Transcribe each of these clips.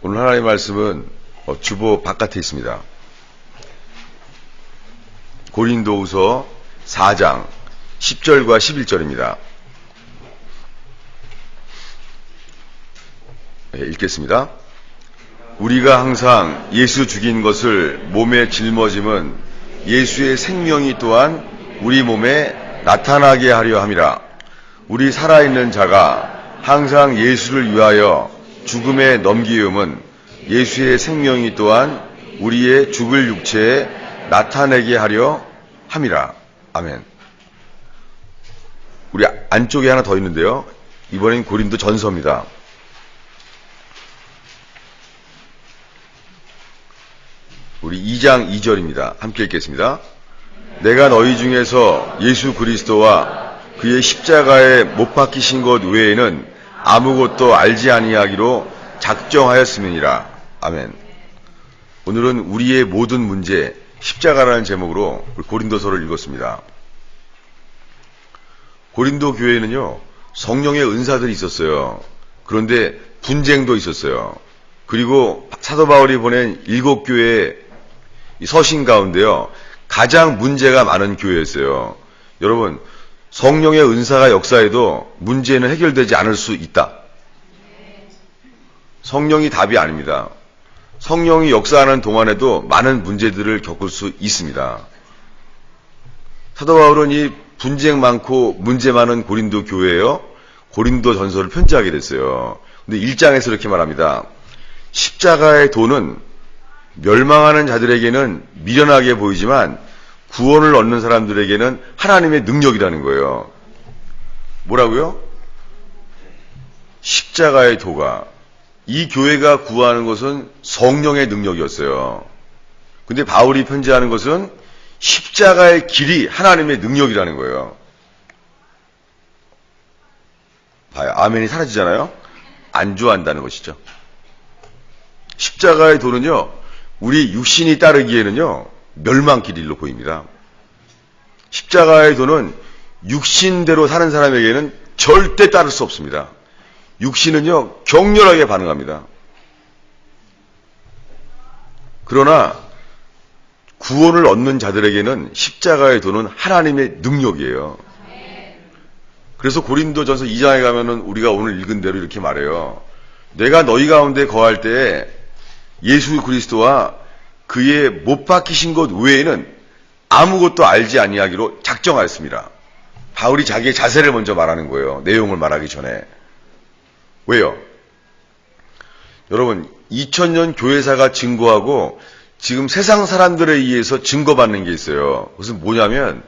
오늘 하나님의 말씀은 주보 바깥에 있습니다. 고린도후서 4장 10절과 11절입니다. 읽겠습니다. 우리가 항상 예수 죽인 것을 몸에 짊어짐은 예수의 생명이 또한 우리 몸에 나타나게 하려 함이라. 우리 살아있는 자가 항상 예수를 위하여 죽음에 넘기움은 예수의 생명이 또한 우리의 죽을 육체에 나타내게 하려 함이라. 아멘. 우리 안쪽에 하나 더 있는데요. 이번엔 고린도 전서입니다. 우리 2장 2절입니다. 함께 읽겠습니다. 내가 너희 중에서 예수 그리스도와 그의 십자가에 못 박히신 것 외에는 아무것도 알지 아니하기로 작정하였음이니라. 아멘. 오늘은 우리의 모든 문제, 십자가라는 제목으로 고린도서를 읽었습니다. 고린도 교회는요, 성령의 은사들이 있었어요. 그런데 분쟁도 있었어요. 그리고 사도 바울이 보낸 7교회의 서신 가운데요, 가장 문제가 많은 교회였어요. 여러분, 성령의 은사가 역사해도 문제는 해결되지 않을 수 있다. 성령이 답이 아닙니다. 성령이 역사하는 동안에도 많은 문제들을 겪을 수 있습니다. 사도 바울은 이 분쟁 많고 문제 많은 고린도 교회에요, 고린도 전서를 편지하게 됐어요. 근데 1장에서 이렇게 말합니다. 십자가의 도는 멸망하는 자들에게는 미련하게 보이지만 구원을 얻는 사람들에게는 하나님의 능력이라는 거예요. 뭐라고요? 십자가의 도가, 이 교회가 구하는 것은 성령의 능력이었어요. 근데 바울이 편지하는 것은 십자가의 길이 하나님의 능력이라는 거예요. 봐요. 아멘이 사라지잖아요? 안 좋아한다는 것이죠. 십자가의 도는요, 우리 육신이 따르기에는요, 멸망길 일로 보입니다. 십자가의 도는 육신대로 사는 사람에게는 절대 따를 수 없습니다. 육신은요, 격렬하게 반응합니다. 그러나 구원을 얻는 자들에게는 십자가의 도는 하나님의 능력이에요. 그래서 고린도전서 2장에 가면은 우리가 오늘 읽은 대로 이렇게 말해요. 내가 너희 가운데 거할 때에 예수 그리스도와 그의 못 박히신 것 외에는 아무것도 알지 아니하기로 작정하였습니다. 바울이 자기의 자세를 먼저 말하는 거예요. 내용을 말하기 전에. 왜요? 여러분, 2000년 교회사가 증거하고 지금 세상 사람들에 의해서 증거받는 게 있어요. 그것은 뭐냐면,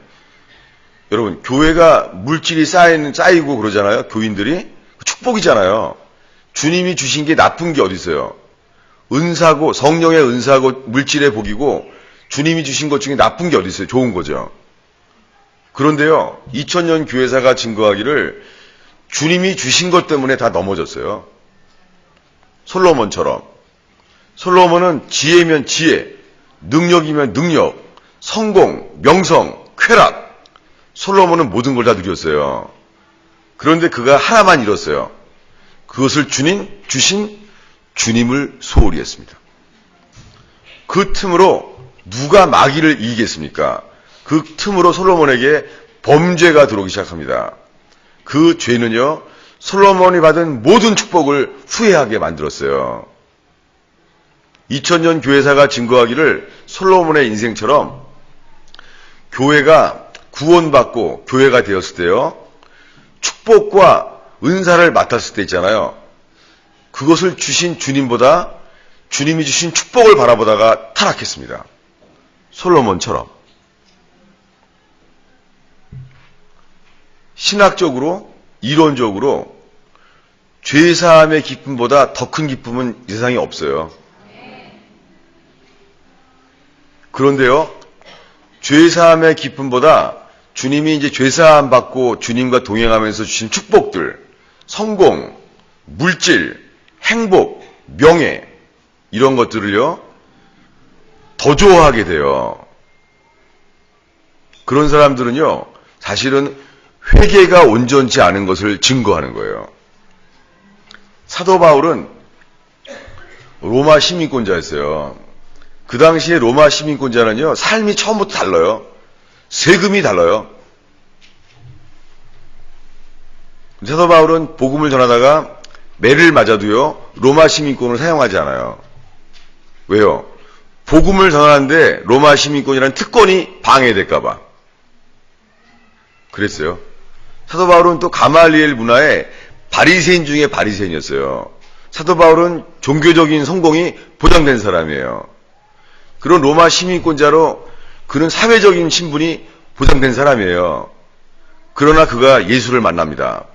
여러분, 교회가 물질이 쌓이고 그러잖아요. 교인들이. 축복이잖아요. 주님이 주신 게 나쁜 게 어디 있어요? 은사고, 성령의 은사고, 물질의 복이고, 주님이 주신 것 중에 나쁜 게 어디 있어요? 좋은 거죠. 그런데요, 2000년 교회사가 증거하기를 주님이 주신 것 때문에 다 넘어졌어요. 솔로몬처럼. 솔로몬은 지혜면 지혜, 능력이면 능력, 성공, 명성, 쾌락. 솔로몬은 모든 걸 다 누렸어요. 그런데 그가 하나만 잃었어요. 그것을 주신 주님을 소홀히 했습니다. 그 틈으로 누가 마귀를 이기겠습니까? 그 틈으로 솔로몬에게 범죄가 들어오기 시작합니다. 그 죄는요, 솔로몬이 받은 모든 축복을 후회하게 만들었어요. 2000년 교회사가 증거하기를 솔로몬의 인생처럼 교회가 구원받고 교회가 되었을 때요, 축복과 은사를 맡았을 때 있잖아요. 그것을 주신 주님보다 주님이 주신 축복을 바라보다가 타락했습니다. 솔로몬처럼. 신학적으로, 이론적으로 죄사함의 기쁨보다 더 큰 기쁨은 이 세상에 없어요. 그런데요, 죄사함의 기쁨보다 주님이 이제 죄사함 받고 주님과 동행하면서 주신 축복들, 성공, 물질, 행복, 명예, 이런 것들을요, 더 좋아하게 돼요. 그런 사람들은요, 사실은 회개가 온전치 않은 것을 증거하는 거예요. 사도 바울은 로마 시민권자였어요. 그 당시에 로마 시민권자는요, 삶이 처음부터 달라요. 세금이 달라요. 사도 바울은 복음을 전하다가 매를 맞아도요, 로마 시민권을 사용하지 않아요. 왜요? 복음을 전하는데 로마 시민권이라는 특권이 방해될까봐. 그랬어요. 사도 바울은 또 가말리엘 문화의 바리새인 중에 바리새인이었어요. 사도 바울은 종교적인 성공이 보장된 사람이에요. 그런 로마 시민권자로 그는 사회적인 신분이 보장된 사람이에요. 그러나 그가 예수를 만납니다.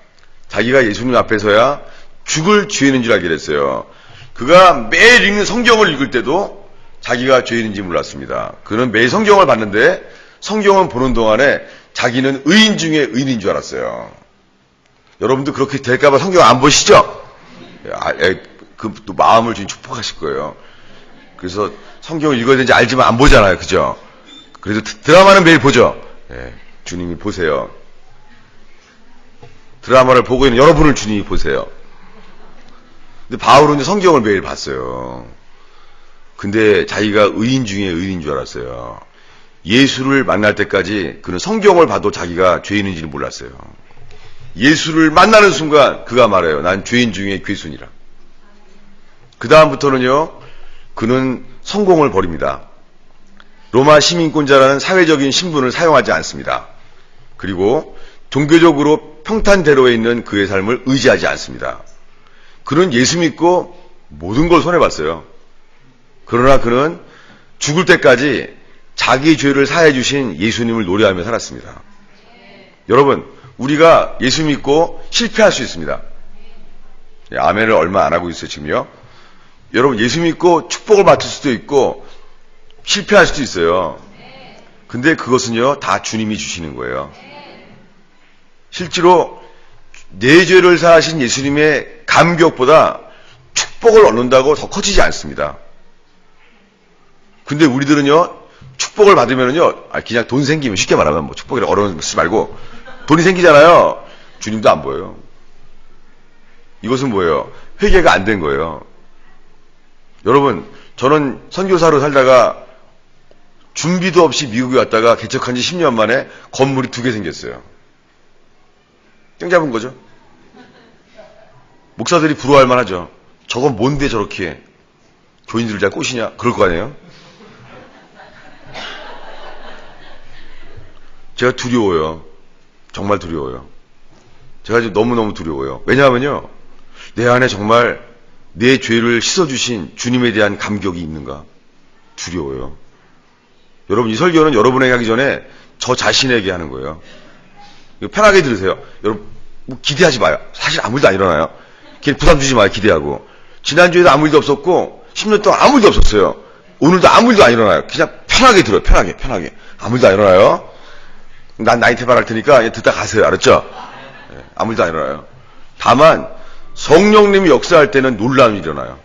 자기가 예수님 앞에서야 죽을 죄인인 줄 알게 됐어요. 그가 매일 읽는 성경을 읽을 때도 자기가 죄인인지 몰랐습니다. 그는 매일 성경을 봤는데 성경을 보는 동안에 자기는 의인 중에 의인인 줄 알았어요. 여러분도 그렇게 될까봐 성경 안 보시죠? 또 마음을 주님 축복하실 거예요. 그래서 성경을 읽어야 되는지 알지만 안 보잖아요. 그죠? 그래도 드라마는 매일 보죠? 네, 주님이 보세요. 드라마를 보고 있는 여러분을 주님이 보세요. 근데 바울은 성경을 매일 봤어요. 근데 자기가 의인 중에 의인인 줄 알았어요. 예수를 만날 때까지 그는 성경을 봐도 자기가 죄인인지는 몰랐어요. 예수를 만나는 순간 그가 말해요. 난 죄인 중에 괴순이라. 그 다음부터는요, 그는 성공을 버립니다. 로마 시민권자라는 사회적인 신분을 사용하지 않습니다. 그리고 종교적으로 평탄대로에 있는 그의 삶을 의지하지 않습니다. 그는 예수 믿고 모든 걸 손해봤어요. 그러나 그는 죽을 때까지 자기 죄를 사해 주신 예수님을 노래하며 살았습니다. 여러분, 우리가 예수 믿고 실패할 수 있습니다. 아멘을 얼마 안 하고 있어요, 지금요. 여러분, 예수 믿고 축복을 받을 수도 있고 실패할 수도 있어요. 근데 그것은요, 다 주님이 주시는 거예요. 실제로 내 죄를 사하신 예수님의 감격보다 축복을 얻는다고 더 커지지 않습니다. 근데 우리들은요, 축복을 받으면은요, 그냥 돈 생기면, 쉽게 말하면 뭐 축복이라 어려운 거 쓰지 말고 돈이 생기잖아요. 주님도 안 보여요. 이것은 뭐예요? 회개가 안 된 거예요. 여러분, 저는 선교사로 살다가 준비도 없이 미국에 왔다가 개척한 지 10년 만에 건물이 2개 생겼어요. 땡 잡은 거죠. 목사들이 부러워할 만하죠. 저건 뭔데 저렇게 교인들을 잘 꼬시냐? 그럴 거 아니에요? 제가 두려워요. 정말 두려워요. 제가 지금 너무너무 두려워요. 왜냐하면요, 내 안에 정말 내 죄를 씻어주신 주님에 대한 감격이 있는가? 두려워요. 여러분, 이 설교는 여러분에게 하기 전에 저 자신에게 하는 거예요. 편하게 들으세요. 여러분, 뭐 기대하지 마요. 사실 아무 일도 안 일어나요. 부담 주지 마요, 기대하고. 지난주에도 아무 일도 없었고 10년 동안 아무 일도 없었어요. 오늘도 아무 일도 안 일어나요. 그냥 편하게 들어요. 편하게. 아무 일도 안 일어나요. 난 나이테만 할 테니까 그냥 듣다 가세요. 알았죠? 네, 아무 일도 안 일어나요. 다만 성령님이 역사할 때는 놀라움이 일어나요.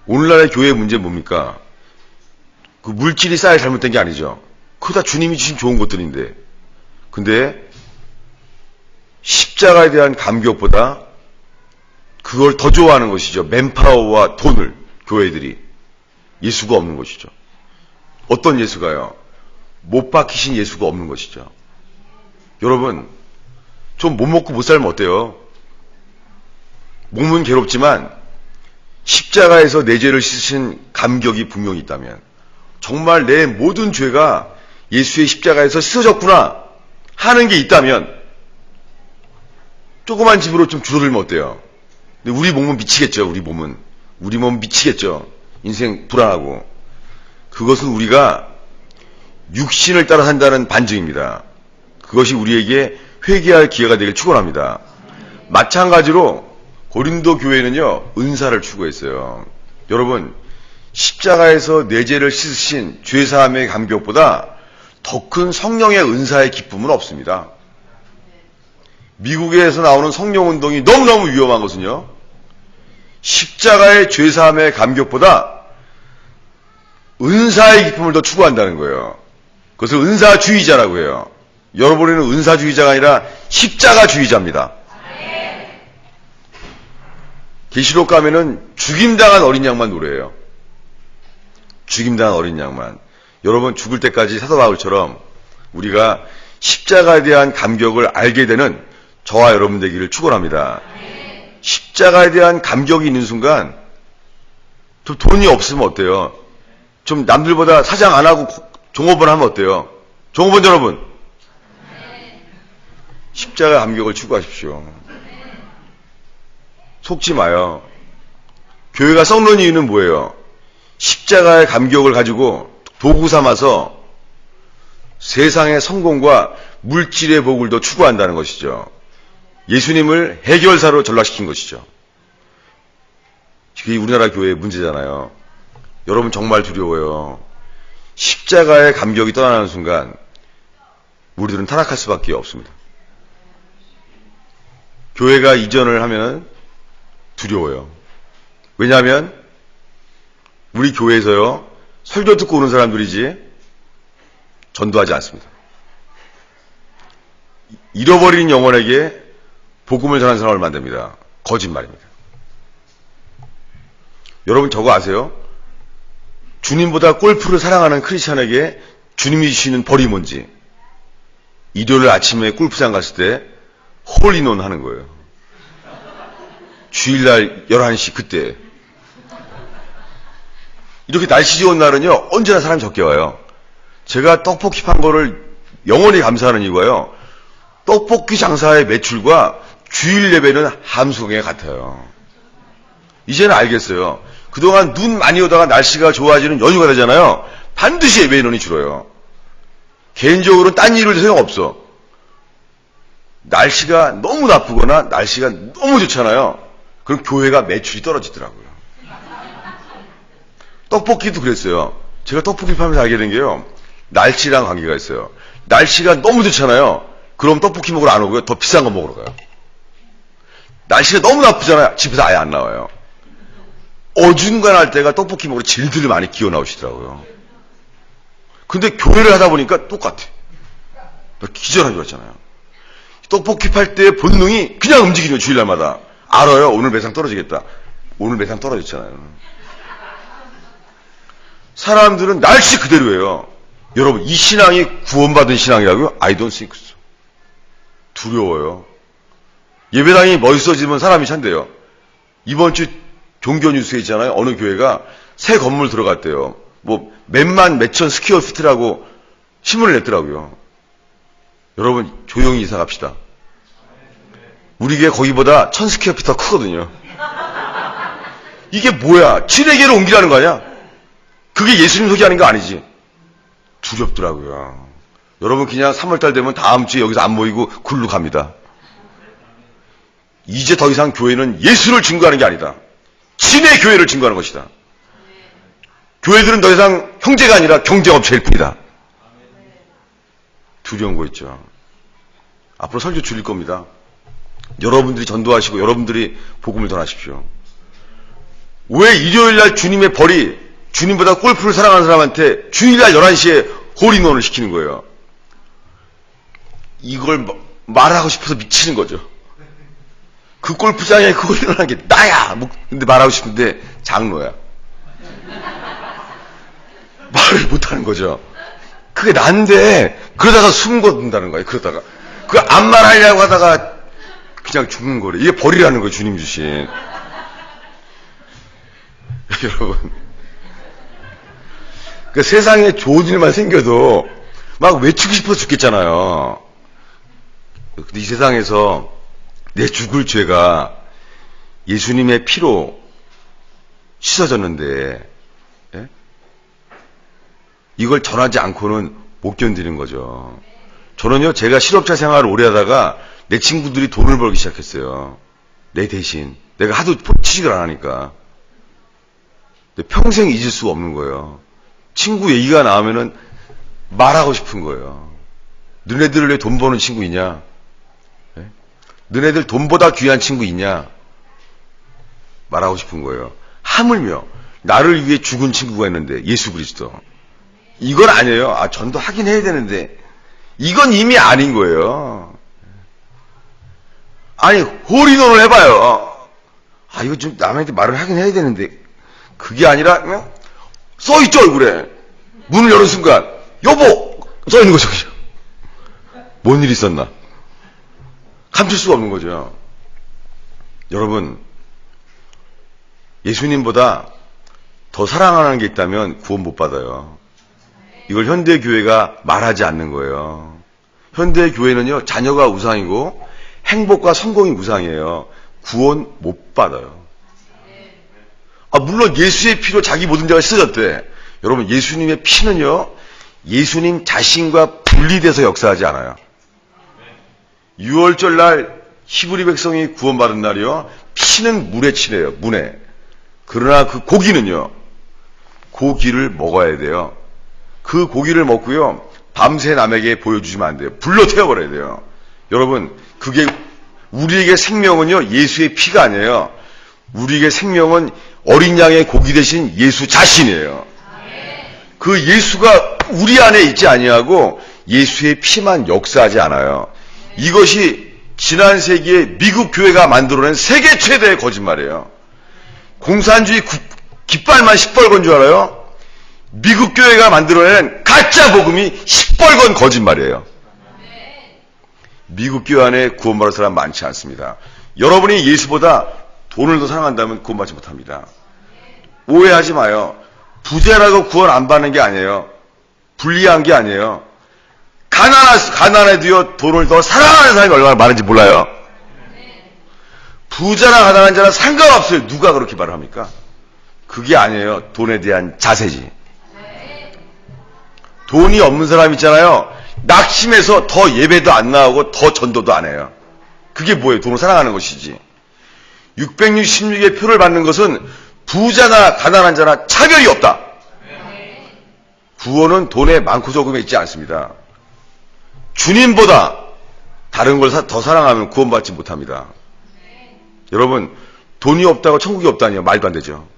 오늘날의 교회의 문제는 뭡니까? 그 물질이 쌓여 잘못된 게 아니죠. 그거 다 주님이 주신 좋은 것들인데. 근데 십자가에 대한 감격보다 그걸 더 좋아하는 것이죠. 맨파워와 돈을, 교회들이. 예수가 없는 것이죠. 어떤 예수가요? 못 박히신 예수가 없는 것이죠. 여러분, 좀 못 먹고 못 살면 어때요? 몸은 괴롭지만 십자가에서 내 죄를 씻으신 감격이 분명히 있다면, 정말 내 모든 죄가 예수의 십자가에서 씻어졌구나 하는 게 있다면, 조그만 집으로 좀 줄어들면 어때요? 근데 우리 몸은 미치겠죠. 우리 몸은 미치겠죠. 인생 불안하고. 그것은 우리가 육신을 따라 산다는 반증입니다. 그것이 우리에게 회개할 기회가 되길 축원합니다. 마찬가지로 고린도 교회는요, 은사를 추구했어요. 여러분, 십자가에서 내 죄를 씻으신 죄사함의 감격보다 더 큰 성령의 은사의 기쁨은 없습니다. 미국에서 나오는 성령운동이 너무너무 위험한 것은요, 십자가의 죄사함의 감격보다 은사의 기쁨을 더 추구한다는 거예요. 그것을 은사주의자라고 해요. 여러분은 은사주의자가 아니라 십자가주의자입니다. 계시록 가면은 죽임당한 어린 양만 노래해요. 죽임당한 어린 양만. 여러분 죽을 때까지 사도 바울처럼 우리가 십자가에 대한 감격을 알게 되는 저와 여러분 되기를 축원합니다. 십자가에 대한 감격이 있는 순간 좀 돈이 없으면 어때요? 좀 남들보다 사장 안 하고 종업원 하면 어때요? 종업원 여러분, 십자가 감격을 추구하십시오. 속지 마요. 교회가 썩는 이유는 뭐예요? 십자가의 감격을 가지고 도구 삼아서 세상의 성공과 물질의 복을 더 추구한다는 것이죠. 예수님을 해결사로 전락시킨 것이죠. 그게 우리나라 교회의 문제잖아요. 여러분 정말 두려워요. 십자가의 감격이 떠나는 순간 우리들은 타락할 수밖에 없습니다. 교회가 이전을 하면 두려워요. 왜냐하면 우리 교회에서요, 설교 듣고 오는 사람들이지 전도하지 않습니다. 잃어버린 영혼에게 복음을 전하는 사람 얼마 안 됩니다. 거짓말입니다. 여러분 저거 아세요? 주님보다 골프를 사랑하는 크리스찬에게 주님이 주시는 벌이 뭔지. 일요일 아침에 골프장 갔을 때 홀인원 하는 거예요. 주일날 11시 그때. 이렇게 날씨 좋은 날은요, 언제나 사람이 적게 와요. 제가 떡볶이 판 거를 영원히 감사하는 이유가요, 떡볶이 장사의 매출과 주일 예배는 함수경에 같아요. 이제는 알겠어요. 그동안 눈 많이 오다가 날씨가 좋아지는 연휴가 되잖아요. 반드시 예배 인원이 줄어요. 개인적으로는 딴 일을 소용없어. 날씨가 너무 나쁘거나 날씨가 너무 좋잖아요. 그럼 교회가 매출이 떨어지더라고요. 떡볶이도 그랬어요. 제가 떡볶이 파면서 알게 된 게요, 날씨랑 관계가 있어요. 날씨가 너무 좋잖아요. 그럼 떡볶이 먹으러 안 오고요, 더 비싼 거 먹으러 가요. 날씨가 너무 나쁘잖아요. 집에서 아예 안 나와요. 어중간할 때가 떡볶이 먹으러 질들 많이 기어 나오시더라고요. 근데 교회를 하다 보니까 똑같아. 나 기절한 줄 알았잖아요. 떡볶이 팔 때의 본능이 그냥 움직이는 주일날마다. 알아요. 오늘 매상 떨어지겠다. 오늘 매상 떨어졌잖아요. 사람들은 날씨 그대로예요. 여러분, 이 신앙이 구원받은 신앙이라고요? I don't think so. 두려워요. 예배당이 멋있어지면 사람이 찬대요. 이번 주 종교 뉴스에 있잖아요. 어느 교회가 새 건물 들어갔대요. 뭐 몇만 몇천 스퀘어 피트라고 신문을 냈더라고요. 여러분 조용히 이사 갑시다. 우리 교회 거기보다 1000 스퀘어 피트가 크거든요. 이게 뭐야? 친에게로 옮기라는 거 아니야? 그게 예수님 소개하는 거 아니지? 두렵더라고요. 여러분 그냥 3월달 되면 다음 주에 여기서 안 모이고 굴로 갑니다. 이제 더 이상 교회는 예수를 증거하는 게 아니다. 신의 교회를 증거하는 것이다. 교회들은 더 이상 형제가 아니라 경쟁업체일 뿐이다. 두려운 거 있죠. 앞으로 설교 줄일 겁니다. 여러분들이 전도하시고 여러분들이 복음을 전하십시오. 왜 일요일날 주님의 벌이 주님보다 골프를 사랑하는 사람한테 주일날 11시에 홀인원을 시키는 거예요? 이걸 말하고 싶어서 미치는 거죠. 그 골프장에 그 홀인원한 게 나야! 근데 말하고 싶은데 장로야. 말을 못하는 거죠. 그게 난데 그러다가 숨 거둔다는 거예요. 그러다가 그 안 말하려고 하다가 그냥 죽는 거래. 이게 벌이라는 거예요. 주님 주신. 여러분, 그 세상에 좋은 일만 생겨도 막 외치고 싶어서 죽겠잖아요. 근데 이 세상에서 내 죽을 죄가 예수님의 피로 씻어졌는데, 예? 이걸 전하지 않고는 못 견디는 거죠. 저는요, 제가 실업자 생활을 오래 하다가 내 친구들이 돈을 벌기 시작했어요. 내 대신. 내가 하도 취직을 안 하니까. 근데 평생 잊을 수가 없는 거예요. 친구 얘기가 나오면은 말하고 싶은 거예요. 너네들 왜 돈 버는 친구 있냐? 네? 너네들 돈보다 귀한 친구 있냐? 말하고 싶은 거예요. 하물며 나를 위해 죽은 친구가 있는데, 예수 그리스도. 이건 아니에요. 아, 전도하긴 해야 되는데 이건 이미 아닌 거예요. 아니, 홀인원을 해봐요. 이거 좀 남한테 말을 하긴 해야 되는데, 그게 아니라, 그냥 써있죠, 얼굴에. 문을 여는 순간, 여보! 써있는 거죠, 그죠? 뭔 일이 있었나? 감출 수가 없는 거죠. 여러분, 예수님보다 더 사랑하는 게 있다면 구원 못 받아요. 이걸 현대교회가 말하지 않는 거예요. 현대교회는요, 자녀가 우상이고 행복과 성공이 우상이에요. 구원 못 받아요. 물론 예수의 피로 자기 모든 죄가 씻어졌대. 여러분, 예수님의 피는요, 예수님 자신과 분리돼서 역사하지 않아요. 6월절 날 히브리 백성이 구원받은 날이요, 피는 물에 치래요, 문에. 그러나 그 고기는요, 고기를 먹어야 돼요. 그 고기를 먹고요, 밤새 남에게 보여주시면 안 돼요. 불로 태워버려야 돼요. 여러분, 그게 우리에게 생명은요, 예수의 피가 아니에요. 우리에게 생명은 어린 양의 고기 대신 예수 자신이에요. 그 예수가 우리 안에 있지 아니하고 예수의 피만 역사하지 않아요. 이것이 지난 세기에 미국 교회가 만들어낸 세계 최대의 거짓말이에요. 공산주의 깃발만 시뻘건 줄 알아요? 미국 교회가 만들어낸 가짜 복음이 시뻘건 거짓말이에요. 미국 교회 안에 구원받을 사람 많지 않습니다. 여러분이 예수보다 돈을 더 사랑한다면 구원받지 못합니다. 오해하지 마요. 부자라고 구원 안 받는 게 아니에요. 불리한 게 아니에요. 가난해도요, 돈을 더 사랑하는 사람이 얼마나 많은지 몰라요. 부자나 가난한 자나 상관없어요. 누가 그렇게 말을 합니까? 그게 아니에요. 돈에 대한 자세지. 돈이 없는 사람 있잖아요. 낙심해서 더 예배도 안 나오고 더 전도도 안 해요. 그게 뭐예요? 돈을 사랑하는 것이지. 666의 표를 받는 것은 부자나 가난한 자나 차별이 없다. 구원은 돈에 많고 적음에 있지 않습니다. 주님보다 다른 걸 더 사랑하면 구원받지 못합니다. 여러분, 돈이 없다고 천국이 없다니요? 말도 안 되죠.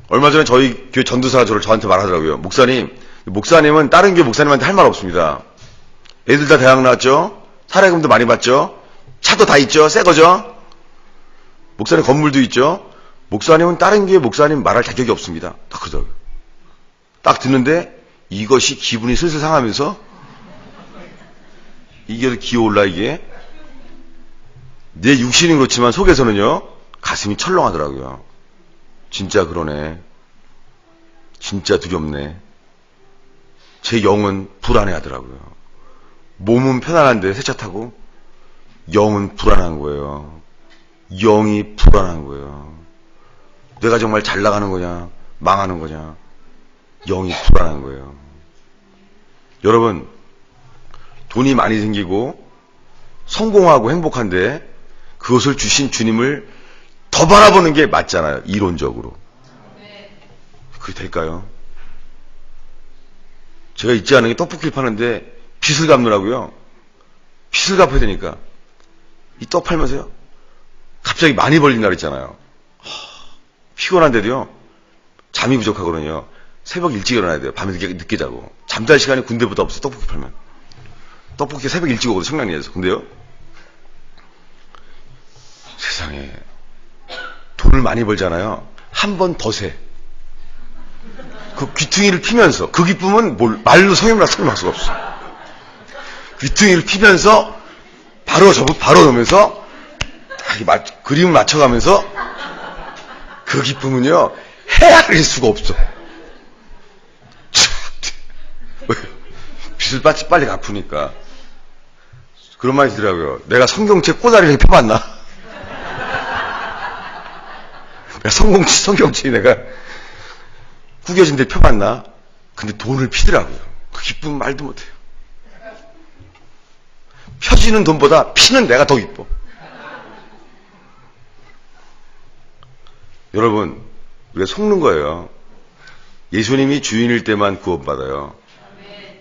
얼마 전에 저희 교회 전도사가 저한테 말하더라고요. 목사님은 다른 교회 목사님한테 할 말 없습니다. 애들 다 대학 나왔죠? 사례금도 많이 받죠? 차도 다 있죠? 새 거죠? 목사님 건물도 있죠? 목사님은 다른 교회 목사님 말할 자격이 없습니다. 딱 그러더라고요. 딱 듣는데 이것이 기분이 슬슬 상하면서 이게 기어올라 이게. 내 육신은 그렇지만 속에서는요, 가슴이 철렁하더라고요. 진짜 그러네. 진짜 두렵네. 제 영은 불안해하더라고요. 몸은 편안한데 세차 타고 영은 불안한 거예요. 영이 불안한 거예요. 내가 정말 잘 나가는 거냐, 망하는 거냐. 영이 불안한 거예요. 여러분, 돈이 많이 생기고 성공하고 행복한데 그것을 주신 주님을 더 바라보는 게 맞잖아요. 이론적으로. 그게 될까요? 제가 잊지 않은 게 떡볶이를 파는데 빚을 갚느라고요. 빚을 갚아야 되니까 이 떡 팔면서요, 갑자기 많이 벌린 날 있잖아요. 피곤한데도요, 잠이 부족하거든요. 새벽 일찍 일어나야 돼요. 밤에 늦게 자고. 잠잘 시간이 군대보다 없어요. 떡볶이 팔면. 떡볶이 새벽 일찍 오거든요. 청량리에서. 근데요, 세상에 돈을 많이 벌잖아요. 한 번 더 세. 그 귀퉁이를 피면서, 그 기쁨은 말로 설명할 수가 없어. 귀퉁이를 피면서 바로 넣으면서 그림을 맞춰가면서 그 기쁨은요, 헤아릴 수가 없어. 빚을 빨리 갚으니까. 그런 말이 있더라고요. 내가 성경책 꼬다리를 펴봤나? 내가 성경책 내가 구겨진 데 펴봤나? 근데 돈을 피더라고요. 그 기쁨은 말도 못해요. 펴지는 돈보다 피는 내가 더 기뻐. 여러분, 우리가 속는 거예요. 예수님이 주인일 때만 구원받아요.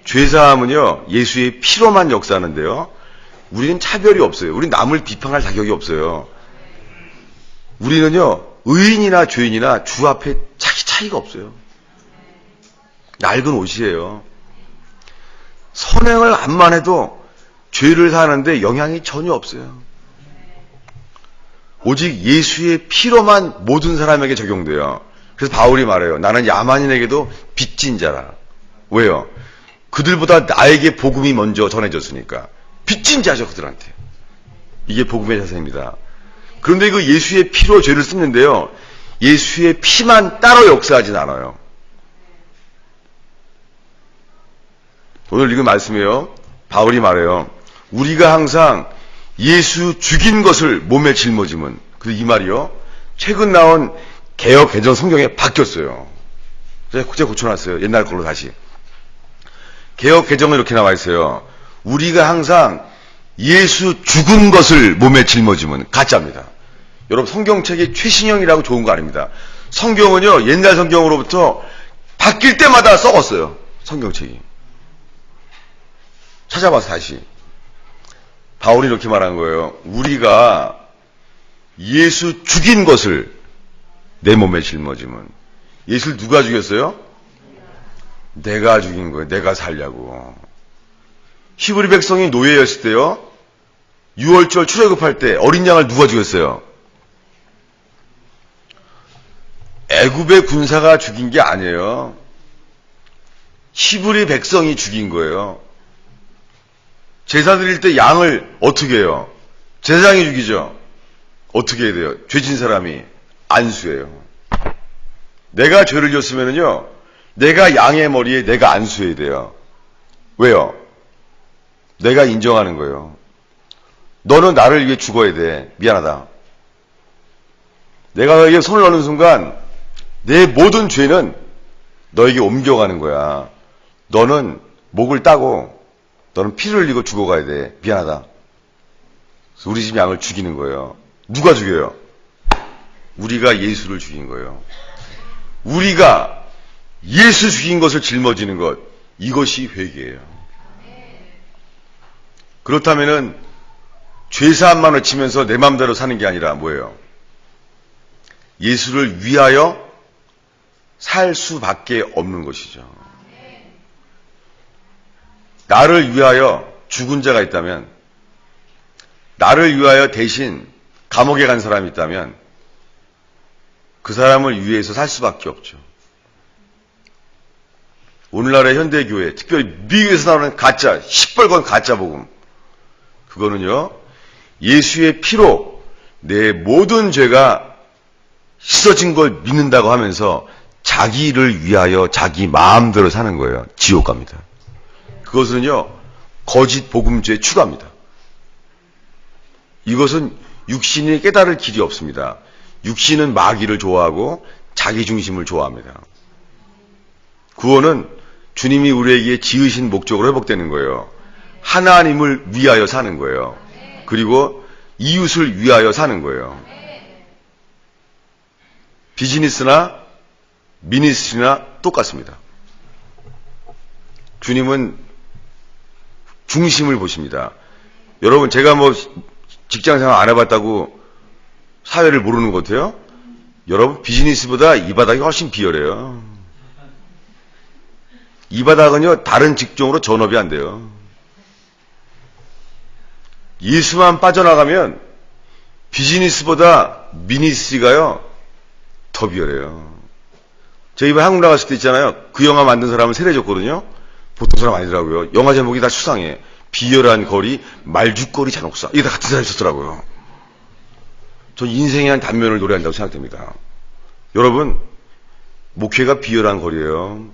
죄사함은요, 예수의 피로만 역사하는데요, 우리는 차별이 없어요. 우리는 남을 비판할 자격이 없어요. 우리는요, 의인이나 죄인이나 주 앞에 차이가 없어요. 낡은 옷이에요. 선행을 안만 해도 죄를 사는데 영향이 전혀 없어요. 오직 예수의 피로만 모든 사람에게 적용돼요. 그래서 바울이 말해요. 나는 야만인에게도 빚진 자라. 왜요? 그들보다 나에게 복음이 먼저 전해졌으니까. 빚진 자죠, 그들한테. 이게 복음의 자세입니다. 그런데 그 예수의 피로 죄를 씻는데요. 예수의 피만 따로 역사하진 않아요. 오늘 읽은 말씀이에요. 바울이 말해요. 우리가 항상 예수 죽인 것을 몸에 짊어짐은. 그리고 이 말이요. 최근 나온 개역 개정 성경에 바뀌었어요. 제가 고쳐놨어요. 옛날 걸로 다시. 개역 개정은 이렇게 나와 있어요. 우리가 항상 예수 죽은 것을 몸에 짊어짐은. 가짜입니다. 여러분 성경책이 최신형이라고 좋은 거 아닙니다. 성경은요. 옛날 성경으로부터 바뀔 때마다 썩었어요. 성경책이. 찾아봐서 다시. 바울이 이렇게 말한 거예요. 우리가 예수 죽인 것을 내 몸에 짊어짐은. 예수를 누가 죽였어요? 내가 죽인 거예요. 내가 살려고. 히브리 백성이 노예였을 때요. 유월절 출애굽할 때 어린 양을 누가 죽였어요? 애굽의 군사가 죽인 게 아니에요. 히브리 백성이 죽인 거예요. 제사 드릴 때 양을 어떻게 해요? 제사장이 죽이죠. 어떻게 해야 돼요? 죄진 사람이 안수해요. 내가 죄를 졌으면은요, 내가 양의 머리에 내가 안수해야 돼요. 왜요? 내가 인정하는 거예요. 너는 나를 위해 죽어야 돼. 미안하다. 내가 너에게 손을 넣는 순간 내 모든 죄는 너에게 옮겨가는 거야. 너는 목을 따고 너는 피를 흘리고 죽어가야 돼. 미안하다. 그래서 우리 집 양을 죽이는 거예요. 누가 죽여요? 우리가 예수를 죽인 거예요. 우리가 예수 죽인 것을 짊어지는 것, 이것이 회개예요. 그렇다면은 죄사함만 외치면서 내 마음대로 사는 게 아니라 뭐예요? 예수를 위하여 살 수밖에 없는 것이죠. 나를 위하여 죽은 자가 있다면, 나를 위하여 대신 감옥에 간 사람이 있다면 그 사람을 위해서 살 수밖에 없죠. 오늘날의 현대교회, 특별히 미국에서 나오는 가짜, 시뻘건 가짜 복음, 그거는요, 예수의 피로 내 모든 죄가 씻어진 걸 믿는다고 하면서 자기를 위하여 자기 마음대로 사는 거예요. 지옥 갑니다. 그것은요, 거짓 복음주의 추가입니다. 이것은 육신이 깨달을 길이 없습니다. 육신은 마귀를 좋아하고 자기 중심을 좋아합니다. 구원은 주님이 우리에게 지으신 목적으로 회복되는 거예요. 하나님을 위하여 사는 거예요. 그리고 이웃을 위하여 사는 거예요. 비즈니스나 미니스트리나 똑같습니다. 주님은 중심을 보십니다. 여러분, 제가 뭐 직장생활 안 해봤다고 사회를 모르는 것 같아요? 여러분, 비즈니스보다 이 바닥이 훨씬 비열해요. 이 바닥은요, 다른 직종으로 전업이 안 돼요. 예수만 빠져나가면 비즈니스보다 미니스트리가요, 더 비열해요. 저 이번에 한국 나갔을 때 있잖아요. 그 영화 만든 사람은 세례줬거든요. 보통 사람 아니더라고요. 영화 제목이 다 수상해. 비열한 거리, 말죽거리 잔혹사. 이게 다 같은 사람이 있었더라고요. 전 인생의 한 단면을 노래한다고 생각됩니다. 여러분, 목회가 비열한 거리예요.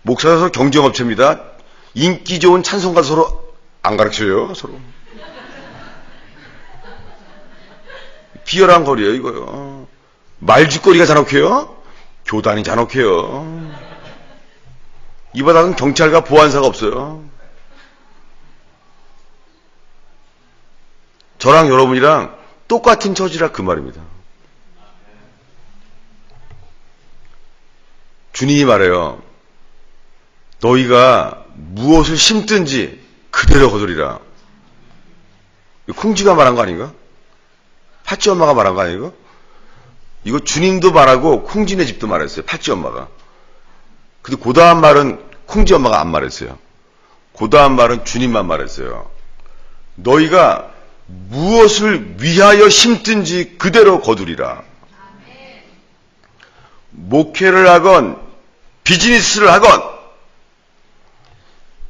목사라서 경쟁업체입니다. 인기 좋은 찬송가 서로 안 가르쳐요, 서로. 비열한 거리예요, 이거요. 말죽거리가 잔혹해요? 교단이 잔혹해요. 이 바닥은 경찰과 보안사가 없어요. 저랑 여러분이랑 똑같은 처지라 그 말입니다. 주님이 말해요. 너희가 무엇을 심든지 그대로 거두리라. 콩쥐가 말한 거 아닌가? 팥쥐 엄마가 말한 거 아닌가? 이거 주님도 말하고 콩쥐네 집도 말했어요. 팥쥐 엄마가. 근데 그 다음 말은 콩쥐 엄마가 안 말했어요. 그 다음 말은 주님만 말했어요. 너희가 무엇을 위하여 심든지 그대로 거두리라. 목회를 하건 비즈니스를 하건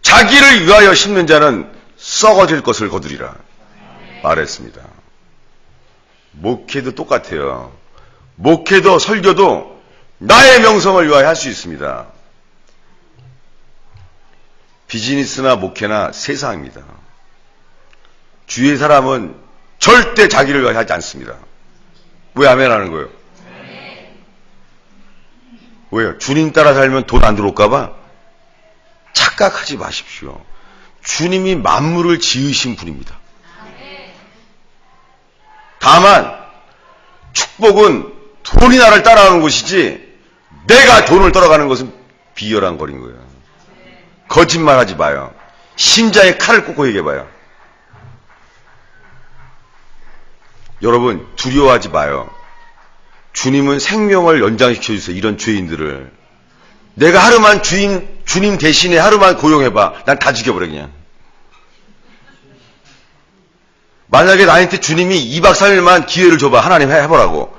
자기를 위하여 심는 자는 썩어질 것을 거두리라 말했습니다. 목회도 똑같아요. 목회도 설교도 나의 명성을 위하여 할 수 있습니다. 비즈니스나 목회나 세상입니다. 주위의 사람은 절대 자기를 위하여 하지 않습니다. 왜 아멘 하는 거예요? 왜요? 주님 따라 살면 돈 안 들어올까봐? 착각하지 마십시오. 주님이 만물을 지으신 분입니다. 다만 축복은 돈이 나를 따라가는 것이지 내가 돈을 따라가는 것은 비열한 거린 거예요. 거짓말하지 마요. 심장에 칼을 꽂고 얘기해봐요. 여러분 두려워하지 마요. 주님은 생명을 연장시켜주세요. 이런 죄인들을. 내가 하루만 주님 대신에 하루만 고용해봐. 난 다 죽여버려 그냥. 만약에 나한테 주님이 2박 3일만 기회를 줘봐. 하나님 해보라고.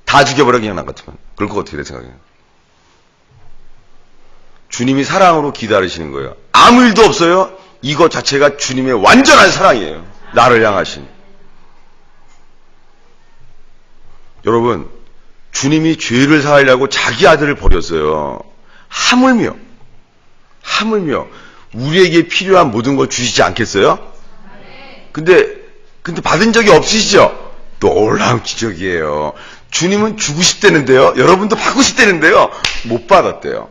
다 죽여버려 그냥 난 같으면. 그럴 거 어떻게 돼 생각해요? 주님이 사랑으로 기다리시는 거예요. 아무 일도 없어요. 이것 자체가 주님의 완전한 사랑이에요. 나를 향하신. 여러분 주님이 죄를 사하려고 자기 아들을 버렸어요. 하물며 우리에게 필요한 모든 걸 주시지 않겠어요? 근데 받은 적이 없으시죠? 놀라운 기적이에요. 주님은 주고 싶다는데요. 여러분도 받고 싶다는데요. 못 받았대요.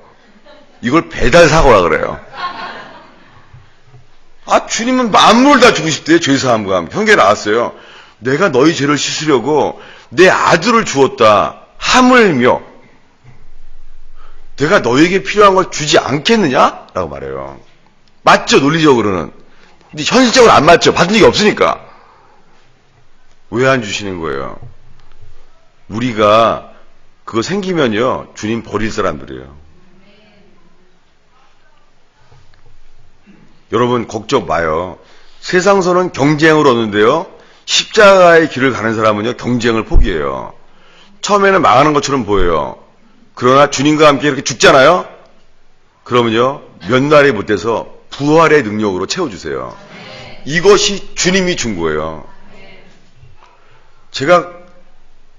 이걸 배달 사고라 그래요. 주님은 만물을 다 주고 싶대요. 죄사함과 함께. 형제 나왔어요. 내가 너희 죄를 씻으려고 내 아들을 주었다. 하물며 내가 너에게 필요한 걸 주지 않겠느냐? 라고 말해요. 맞죠? 논리적으로는. 근데 현실적으로 안 맞죠? 받은 적이 없으니까. 왜 안 주시는 거예요? 우리가 그거 생기면요 주님 버릴 사람들이에요. 여러분 걱정 마요. 세상서는 경쟁을 얻는데요 십자가의 길을 가는 사람은요 경쟁을 포기해요. 처음에는 망하는 것처럼 보여요. 그러나 주님과 함께 이렇게 죽잖아요. 그러면요 몇 날이 못 돼서 부활의 능력으로 채워주세요. 이것이 주님이 준 거예요. 제가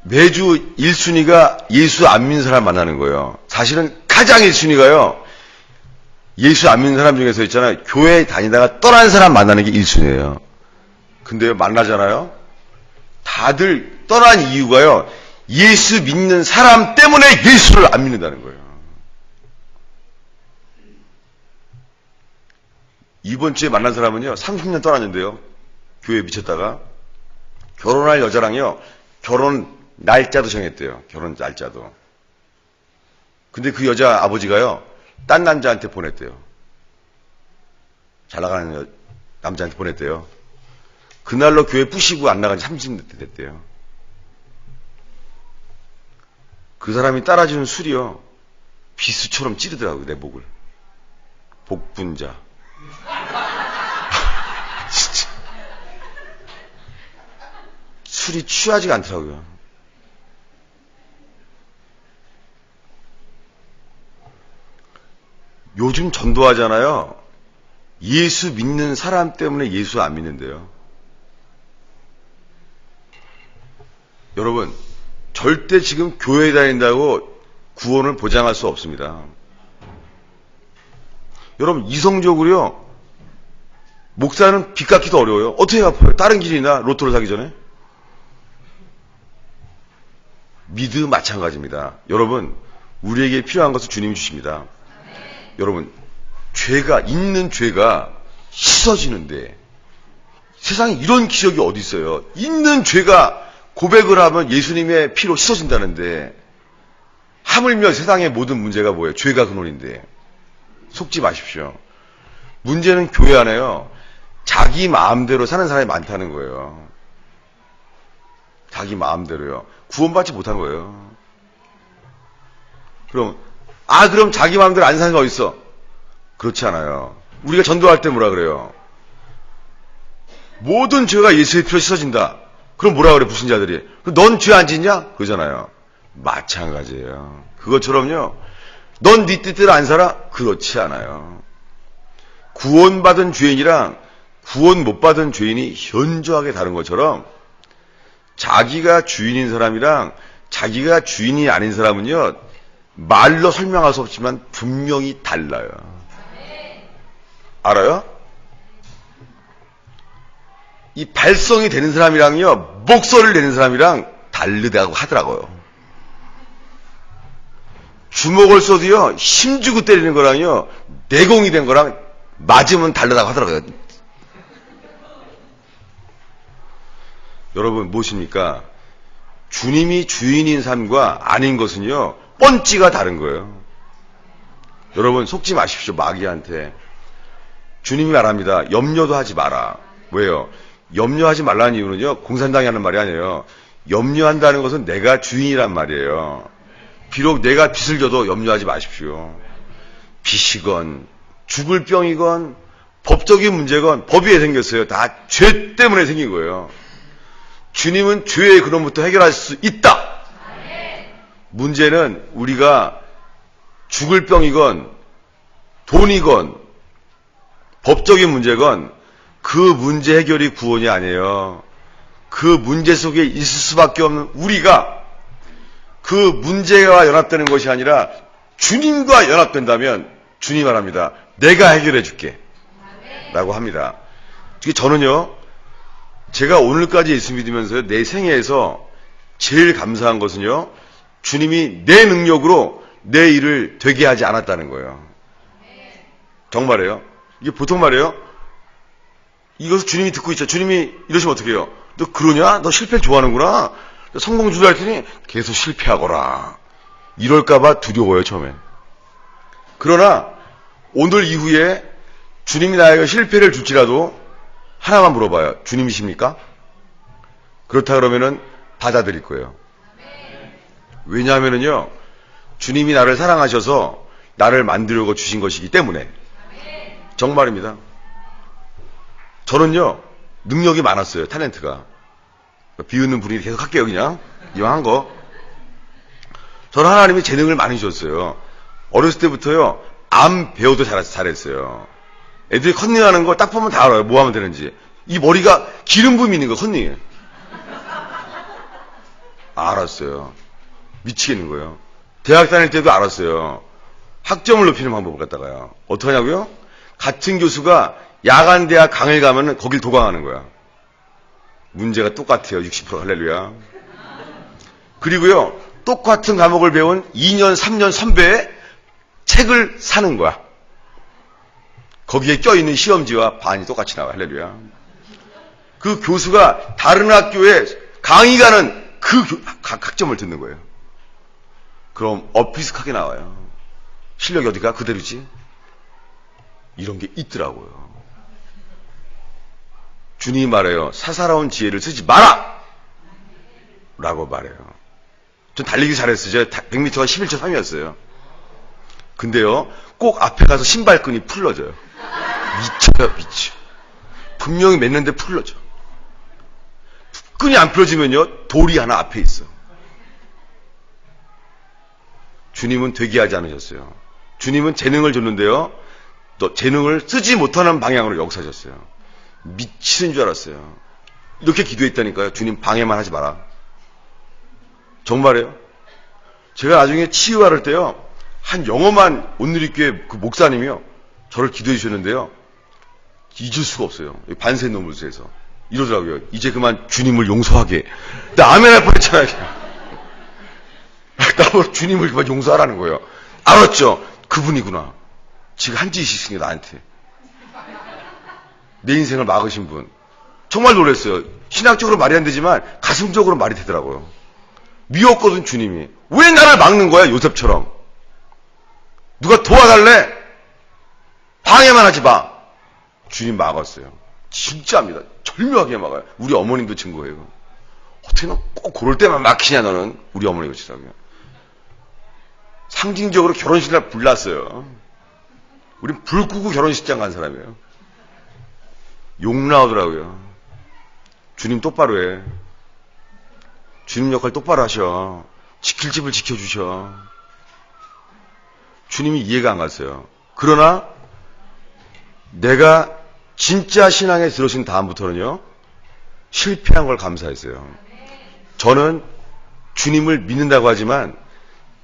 매주 1순위가 예수 안 믿는 사람 만나는 거예요. 사실은 가장 1순위가요 예수 안 믿는 사람 중에서 있잖아요. 교회 다니다가 떠난 사람 만나는 게 1순위예요. 근데요 만나잖아요. 다들 떠난 이유가요 예수 믿는 사람 때문에 예수를 안 믿는다는 거예요. 이번 주에 만난 사람은요 30년 떠났는데요 교회에 미쳤다가 결혼할 여자랑요 결혼 날짜도 정했대요. 결혼 날짜도. 근데 그 여자 아버지가요 딴 남자한테 보냈대요. 잘 나가는 남자한테 보냈대요. 그날로 교회 부시고 안 나간 지 30년 됐대요. 그 사람이 따라주는 술이요 비수처럼 찌르더라고요. 내 목을. 복분자. 진짜 술이 취하지가 않더라고요. 요즘 전도하잖아요. 예수 믿는 사람 때문에 예수 안 믿는데요. 여러분 절대 지금 교회 다닌다고 구원을 보장할 수 없습니다. 여러분 이성적으로요 목사는 빚 갚기도 어려워요. 어떻게 갚아요? 다른 길이 있나? 로또를 사기 전에? 믿음 마찬가지입니다. 여러분 우리에게 필요한 것을 주님이 주십니다. 여러분 죄가 있는 죄가 씻어지는데 세상에 이런 기적이 어디 있어요? 있는 죄가 고백을 하면 예수님의 피로 씻어진다는데 하물며 세상의 모든 문제가 뭐예요? 죄가 근원인데 속지 마십시오. 문제는 교회 안에요 자기 마음대로 사는 사람이 많다는 거예요. 자기 마음대로요. 구원받지 못한 거예요. 그럼 자기 마음대로 안 사는 거 어딨어? 그렇지 않아요. 우리가 전도할 때 뭐라 그래요? 모든 죄가 예수의 피로 씻어진다. 그럼 뭐라 그래, 불신자들이? 넌 죄 안 짓냐? 그러잖아요. 마찬가지예요. 그것처럼요. 넌 네 뜻대로 안 살아? 그렇지 않아요. 구원받은 죄인이랑 구원 못 받은 죄인이 현저하게 다른 것처럼 자기가 주인인 사람이랑 자기가 주인이 아닌 사람은요, 말로 설명할 수 없지만 분명히 달라요. 알아요? 이 발성이 되는 사람이랑요, 목소리를 내는 사람이랑 다르다고 하더라고요. 주먹을 쏘도요, 힘주고 때리는 거랑요, 내공이 된 거랑 맞으면 다르다고 하더라고요. 여러분, 무엇입니까? 주님이 주인인 삶과 아닌 것은요, 뻔찌가 다른 거예요. 여러분, 속지 마십시오, 마귀한테. 주님이 말합니다. 염려도 하지 마라. 왜요? 염려하지 말라는 이유는요, 공산당이 하는 말이 아니에요. 염려한다는 것은 내가 주인이란 말이에요. 비록 내가 빚을 져도 염려하지 마십시오. 빚이건, 죽을 병이건, 법적인 문제건, 법이 왜 생겼어요? 다 죄 때문에 생긴 거예요. 주님은 죄의 근원부터 해결할 수 있다. 문제는 우리가 죽을 병이건, 돈이건, 법적인 문제건, 그 문제 해결이 구원이 아니에요. 그 문제 속에 있을 수밖에 없는 우리가 그 문제와 연합되는 것이 아니라 주님과 연합된다면 주님 말합니다. 내가 해결해 줄게. 라고 합니다. 저는요, 제가 오늘까지 예수 믿으면서 내 생애에서 제일 감사한 것은요, 주님이 내 능력으로 내 일을 되게 하지 않았다는 거예요. 정말이에요. 이게 보통 말이에요. 이것을 주님이 듣고 있죠. 주님이 이러시면 어떻게 해요? 너 그러냐? 너 실패를 좋아하는구나? 성공 주라 했더니 계속 실패하거라. 이럴까봐 두려워요, 처음에. 그러나 오늘 이후에 주님이 나에게 실패를 줄지라도 하나만 물어봐요. 주님이십니까? 그렇다 그러면은 받아들일 거예요. 왜냐하면은요, 주님이 나를 사랑하셔서 나를 만들려고 주신 것이기 때문에. 정말입니다. 저는요, 능력이 많았어요, 탤런트가. 비웃는 분위기 계속 할게요, 그냥. 이왕 한 거. 저는 하나님이 재능을 많이 주셨어요. 어렸을 때부터요, 암 배우도 잘했어요. 애들이 컨닝하는 거 딱 보면 다 알아요, 뭐 하면 되는지. 이 머리가 기름 부음이 있는 거, 컨닝에. 알았어요. 미치겠는 거예요. 대학 다닐 때도 알았어요. 학점을 높이는 방법을 갖다가요. 어떻게 하냐고요? 같은 교수가 야간대학 강을 가면은 거길 도강하는 거야. 문제가 똑같아요. 60% 할렐루야. 그리고요, 똑같은 과목을 배운 2년, 3년 선배의 책을 사는 거야. 거기에 껴있는 시험지와 반이 똑같이 나와. 할렐루야. 그 교수가 다른 학교에 강의 가는 그 학점을 듣는 거예요. 그럼 비슷하게 나와요. 실력이 어디가? 그대로지? 이런 게 있더라고요. 주님이 말해요. 사사로운 지혜를 쓰지 마라! 라고 말해요. 전 달리기 잘했어요. 제가 100m가 11초 3이었어요. 근데요, 꼭 앞에 가서 신발끈이 풀러져요. 미쳐요, 미쳐. 분명히 맸는데 풀러져. 끈이 안 풀어지면요, 돌이 하나 앞에 있어. 주님은 되게 하지 않으셨어요. 주님은 재능을 줬는데요, 또 재능을 쓰지 못하는 방향으로 역사하셨어요. 미치는 줄 알았어요. 이렇게 기도했다니까요. 주님 방해만 하지 마라. 정말이에요. 제가 나중에 치유할 때요, 한 영어만 온누리교회 그 목사님이요, 저를 기도해 주셨는데요, 잊을 수가 없어요. 반세 노무스에서 이러더라고요. 이제 그만 주님을 용서하게. 나 아멘 할 뻔했잖아요. 나보고 주님을 그만 용서하라는 거예요. 알았죠? 그분이구나. 지금 한 짓이 있으니까 나한테. 내 인생을 막으신 분. 정말 놀랐어요. 신학적으로 말이 안 되지만 가슴적으로 말이 되더라고요. 미웠거든, 주님이. 왜 나를 막는 거야, 요셉처럼. 누가 도와달래? 방해만 하지 마. 주님 막았어요. 진짜입니다. 절묘하게 막아요. 우리 어머님도 증거예요. 어떻게 너 꼭 그럴 때만 막히냐, 너는. 우리 어머니 그러시더라고요. 상징적으로 결혼식 날 불났어요. 우린 불 끄고 결혼식장 간 사람이에요. 욕 나오더라고요. 주님 똑바로 해. 주님 역할 똑바로 하셔. 지킬 집을 지켜주셔. 주님이 이해가 안 갔어요. 그러나 내가 진짜 신앙에 들어오신 다음부터는요, 실패한 걸 감사했어요. 저는 주님을 믿는다고 하지만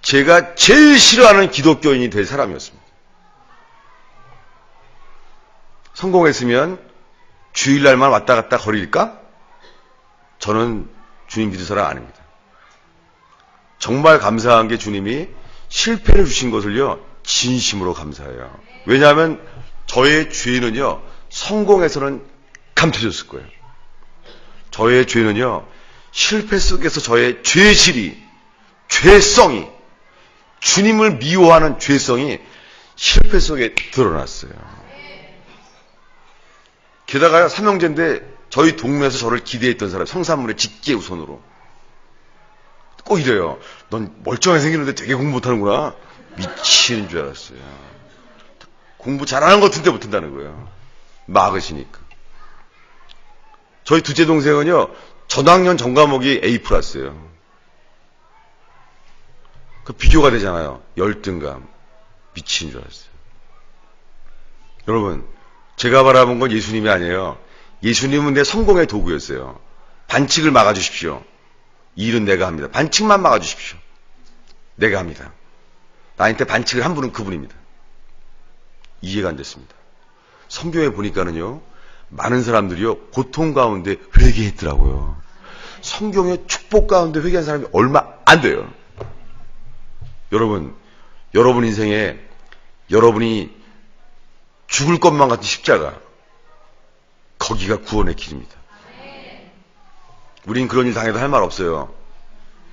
제가 제일 싫어하는 기독교인이 될 사람이었습니다. 성공했으면 주일날만 왔다 갔다 거릴까? 저는 주님 믿을 사람 아닙니다. 정말 감사한 게 주님이 실패를 주신 것을요, 진심으로 감사해요. 왜냐하면 저의 죄는요, 성공에서는 감춰졌을 거예요. 저의 죄는요, 실패 속에서 저의 죄질이, 죄성이, 주님을 미워하는 죄성이 실패 속에 드러났어요. 게다가 삼형제인데 저희 동네에서 저를 기대했던 사람, 성산문의 직계 우선으로 꼭 이래요. 넌 멀쩡하게 생기는데 되게 공부 못하는구나. 미치는 줄 알았어요. 공부 잘하는 것 같은데 못한다는 거예요. 막으시니까. 저희 둘째 동생은요, 전학년 전과목이 A 플러스예요. 그 비교가 되잖아요. 열등감. 미치는 줄 알았어요. 여러분, 제가 바라본 건 예수님이 아니에요. 예수님은 내 성공의 도구였어요. 반칙을 막아주십시오. 이 일은 내가 합니다. 반칙만 막아주십시오. 내가 합니다. 나한테 반칙을 한 분은 그분입니다. 이해가 안 됐습니다. 성경에 보니까는요, 많은 사람들이요, 고통 가운데 회개했더라고요. 성경의 축복 가운데 회개한 사람이 얼마 안 돼요. 여러분 인생에 여러분이 죽을 것만 같은 십자가, 거기가 구원의 길입니다. 우린 그런 일 당해도 할 말 없어요.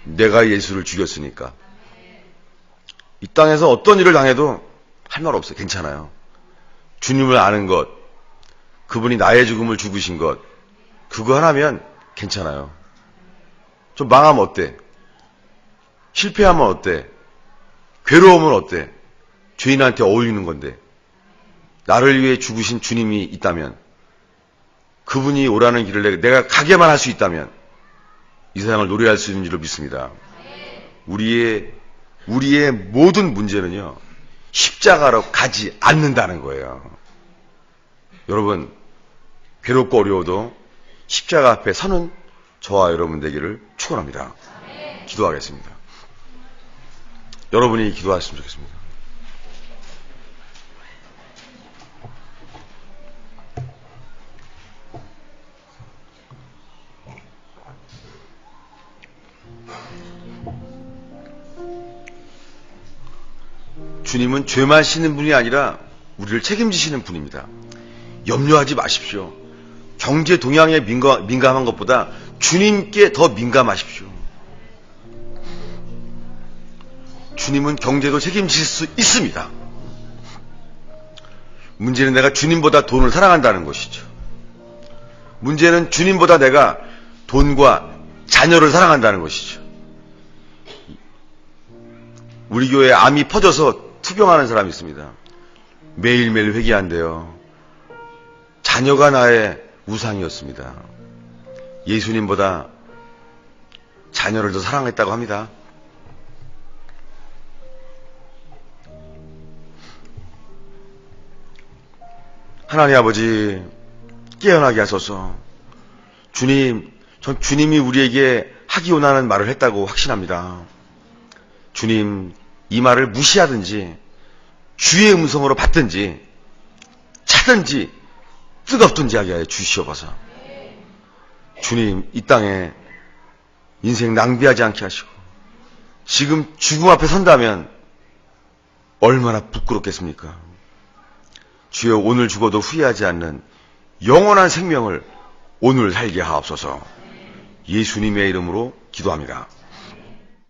내가 예수를 죽였으니까. 이 땅에서 어떤 일을 당해도 할 말 없어요. 괜찮아요. 주님을 아는 것, 그분이 나의 죽음을 죽으신 것, 그거 하나면 괜찮아요. 좀 망하면 어때? 실패하면 어때? 괴로우면 어때? 죄인한테 어울리는 건데. 나를 위해 죽으신 주님이 있다면, 그분이 오라는 길을 내가 가게만 할 수 있다면 이 세상을 노래할 수 있는 줄로 믿습니다. 우리의 모든 문제는요, 십자가로 가지 않는다는 거예요. 여러분, 괴롭고 어려워도 십자가 앞에 서는 저와 여러분 되기를 축원합니다. 기도하겠습니다. 여러분이 기도하셨으면 좋겠습니다. 주님은 죄만 씻는 분이 아니라 우리를 책임지시는 분입니다. 염려하지 마십시오. 경제 동향에 민감한 것보다 주님께 더 민감하십시오. 주님은 경제도 책임지실 수 있습니다. 문제는 내가 주님보다 돈을 사랑한다는 것이죠. 문제는 주님보다 내가 돈과 자녀를 사랑한다는 것이죠. 우리 교회에 암이 퍼져서 투병하는 사람이 있습니다. 매일매일 회개한대요. 자녀가 나의 우상이었습니다. 예수님보다 자녀를 더 사랑했다고 합니다. 하나님 아버지, 깨어나게 하소서. 주님, 전 주님이 우리에게 하기 원하는 말을 했다고 확신합니다. 주님, 이 말을 무시하든지 주의 음성으로 받든지 차든지 뜨겁든지 하게 하여 주시옵소서. 주님, 이 땅에 인생 낭비하지 않게 하시고 지금 죽음 앞에 선다면 얼마나 부끄럽겠습니까? 주여, 오늘 죽어도 후회하지 않는 영원한 생명을 오늘 살게 하옵소서. 예수님의 이름으로 기도합니다.